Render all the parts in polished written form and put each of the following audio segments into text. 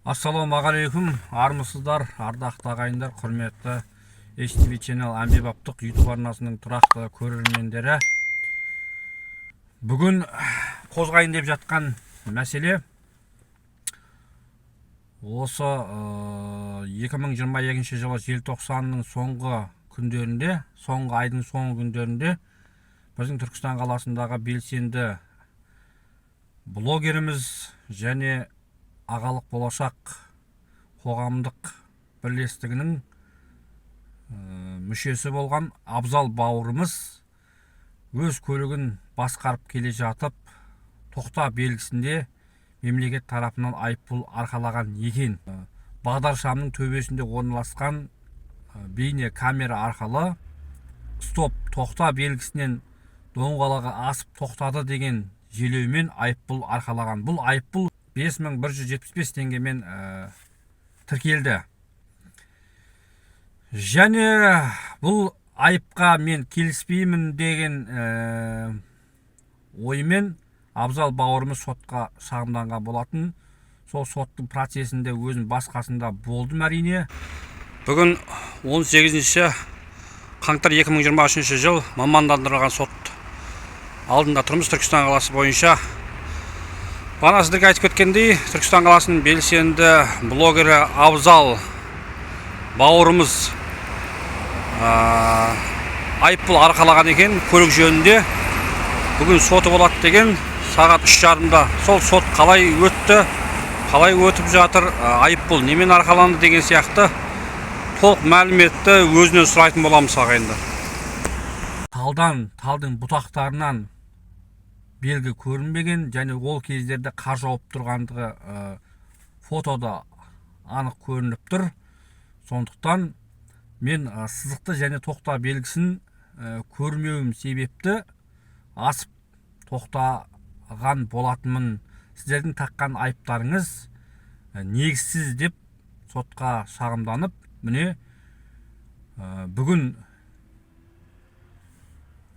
Ассалаумағалейкум, армысыздар, ардақты ағайындар, құрметті HTV Channel әмбебаптық YouTube арнасының тұрақты көрермендері. Бүгін қозғайын деп жатқан мәселе осы 2022 жылы желтоқсанның соңғы күндерінде, соңғы айдың соңғы күндерінде біздің Түркістан қаласындағы белсенді блогеріміз және ағалық болашақ қоғамдық бірлестігінің мүшесі болған Абзал бауырымыз өз көлігін басқарып келе жатып тоқта белгісінде мемлекет тарапынан айыппұл арқалаған екен. Бағдаршамның төбесінде орналасқан бейне камера арқылы стоп, тоқта белгісінен доңғалаға асып тоқтады деген желеумен айыппұл арқалаған. Бұл айыппұл 5175 теңгемен тіркелді. Және бұл айыпқа мен келіспеймін деген оймен Абзал бауырымыз сотқа шағымданған болатын. Сол соттың процесінде өзінің басқасында болдым әрине. Бүгін 18 қаңтар 2023 жыл мамандандырылған сот алдында тұрмыз. Түркістан қаласы бойынша. Бана сіздерге айтып кеткендей, Түркістан қаласының белсенді блогері Абзал бауырымыз айыппұл арқалаған екен көлік жөнінде. Бүгін соты болады деген, сағат 3:30-да. Сол сот қалай өтті, қалай өтіп жатыр, айыппұл немен арқаланды деген сияқты толық мәліметті өзінен сұрайтын боламыз ағайындар. Талдың бұтақтарынан белгі көрінбеген, және ол кездерде қар жауып тұрғандығы фотода анық көрініп тұр. Сондықтан мен сызықты және тоқта белгісін көрмеуім себепті асып тоқтаған болатынмын. Сіздердің таққан айыптарыңыз негізсіз деп сотқа шағымданып, міне бүгін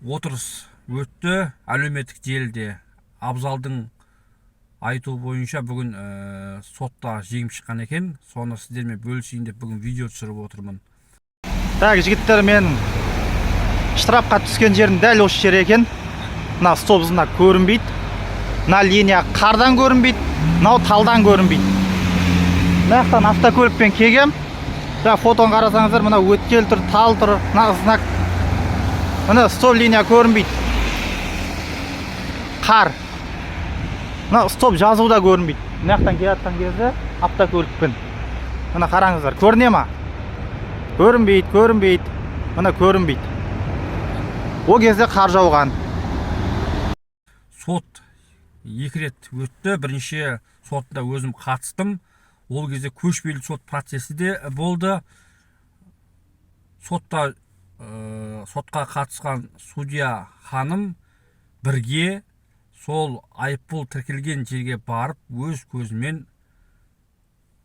отырыс өтті. Әлеуметтік желіде Абзалдың айтуы бойынша бүгін сотта жеңіп шыққан екен. Соны сіздермен бөлісейін деп бүгін видео түсіріп отырмын. Так, жігіттер, мен штрафқа түскен жерім дәл осы жер екен. Мына стопсына көрінбейді. Мына линия қардан көрінбейді, мынау талдан көрінбейді. Мына жақтан автокөлікпен келгем. Фотоны қарасаңыздар, мына өткел тұр, тал тұр, мына знак. Мына стоп линия көрінбейді. Қар. Мына стоп жазуы да көрінбейді. Мына жақтан келатқан кезде автокөлікпен. Мына қараңыздар, көріне ма? Көрінбейді. Мына көрінбейді. О кезде қар жауған. Сот 2 рет өтті. Бірінші сотында өзім қатыстым. Ол кезде көшпелі сот процесі де болды. Сотқа қатысқан судья ханым бірге сол айыппұл тіркелген жерге барып өз көзімен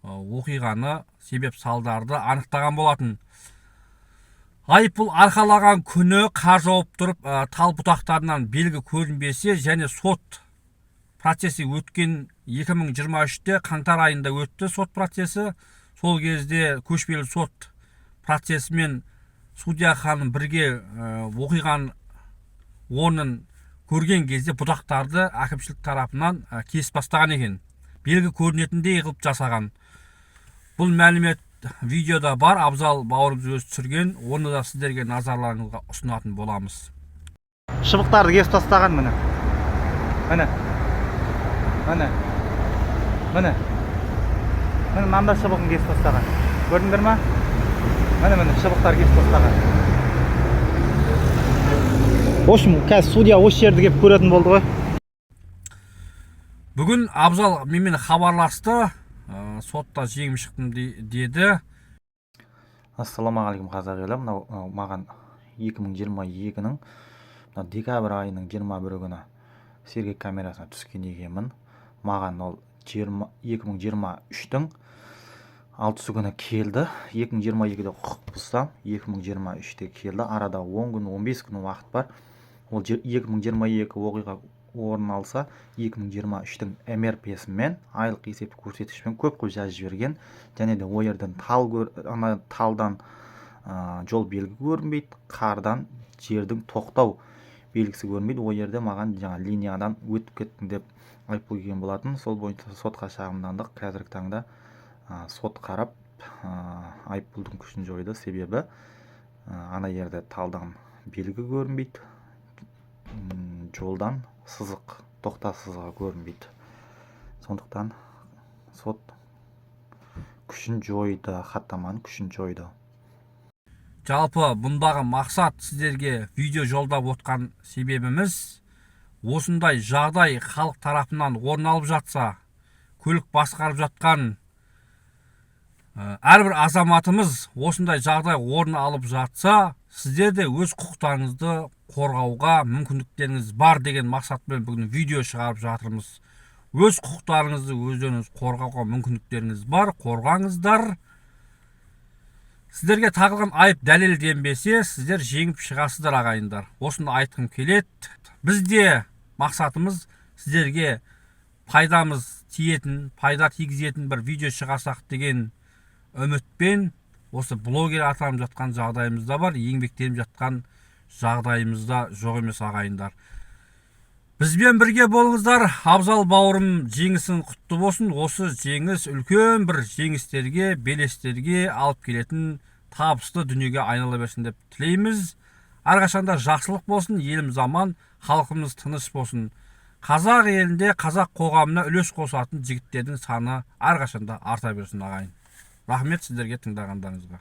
оқиғаны, себеп салдарды анықтаған болатын. Айыппұл арқалаған күні қар жауып тұрып, тал бұтақтарынан белгі көрінбесе, және сот процесі өткен 2023-те қаңтар айында өтті сот процесі. Сол кезде көшпелі сот процесімен судья ханым бірге оқиған орнын көрген кезде бұтақтарды әкімшілік тарапынан кесіп бастаған екен. Белгі көрінетіндей қылып жасаған. Бұл мәлімет видеода бар. Абзал бауырымыз өзі түсірген. Оны да сіздерге назарларыңызға ұсынатын боламыз. Шыбықтарды кесіп тастаған міне. Міне мында шыбығын кесіп тастаған. Көрдіңдер ма? Міне шыбықтар кесіп тастаған. В общем, қазір судья осы жерді келіп көретін болды ғой. Бүгін Абзал менімен хабарласты. Сотта жеңіп шықтым деді. Ассалаумағалейкум қазақ елі. Маған 2022-нің декабрь айының 21 күні сергек камерасына түскен екенмін. Маған ол 2023-тің 6 күні келді. 2022-де құқық бұзсам, 2023-те келді. Арада 10 күн, 15 күн уақыт бар. Ол 2022 оқиға орын алса 2023-тің МРП-сімен айлық есептік көрсеткішпен көп қой жазып жіберген. Және де ол жерден талдан жол белгі көрінбейді, қардан жердің тоқтау белгісі көрінбейді. Ол жерде маған жаңа линиядан өтіп кеттің деп айыппұл келген болатын. Сол бойынша сотқа шағымдандық. Қазіргі таңда сот қарап айыппұлдың күшін жойды. Себебі ана жерде талдан белгі көрінбейді, жолдан сызық, тоқта сызығы көрінбейді. Сондықтан сот күшін жойды, хаттаманың күшін жойды. Жалпы бұндағы мақсат сіздерге видео жолдап отқан себебіміз осындай жағдай халық тарапынан орын алып жатса, көлік басқарып жатқан әрбір азаматымыз осындай жағдай орын алып жатса, сіздер де өз құқықтарыңызды қорғауға мүмкіндіктеріңіз бар деген мақсатпен бүгін видео шығарып жатырмыз. Өз құқықтарыңызды өздеріңіз қорғауға мүмкіндіктеріңіз бар, қорғаңыздар. Сіздерге тағылған айып дәлелденбесе, сіздер жеңіп шығасыздар ағайындар. Осыны айтқым келеді. Бізде мақсатымыз сіздерге пайдамыз тиетін, пайда тигізетін бір видео шығарсақ деген үмітпен осы блогер атанып жатқан жағдайымызда бар, еңбектеніп жатқан жағдайымызда жоқ емес ағайындар. Бізбен бірге болыңыздар. Абзал бауырым жеңісің құтты болсын. Осы жеңіс үлкен бір жеңістерге, белестерге алып келетін табысты дүниеге айнала берсін деп тілейміз. Әрқашанда жақсылық болсын, еліміз аман, халқымыз тыныш болсын. Қазақ елінде, қазақ қоғамына үлес қосатын жігіттердің саны әрқашанда арта берсін ағайын. Рахмет сіздерге тыңдағандарыңызға.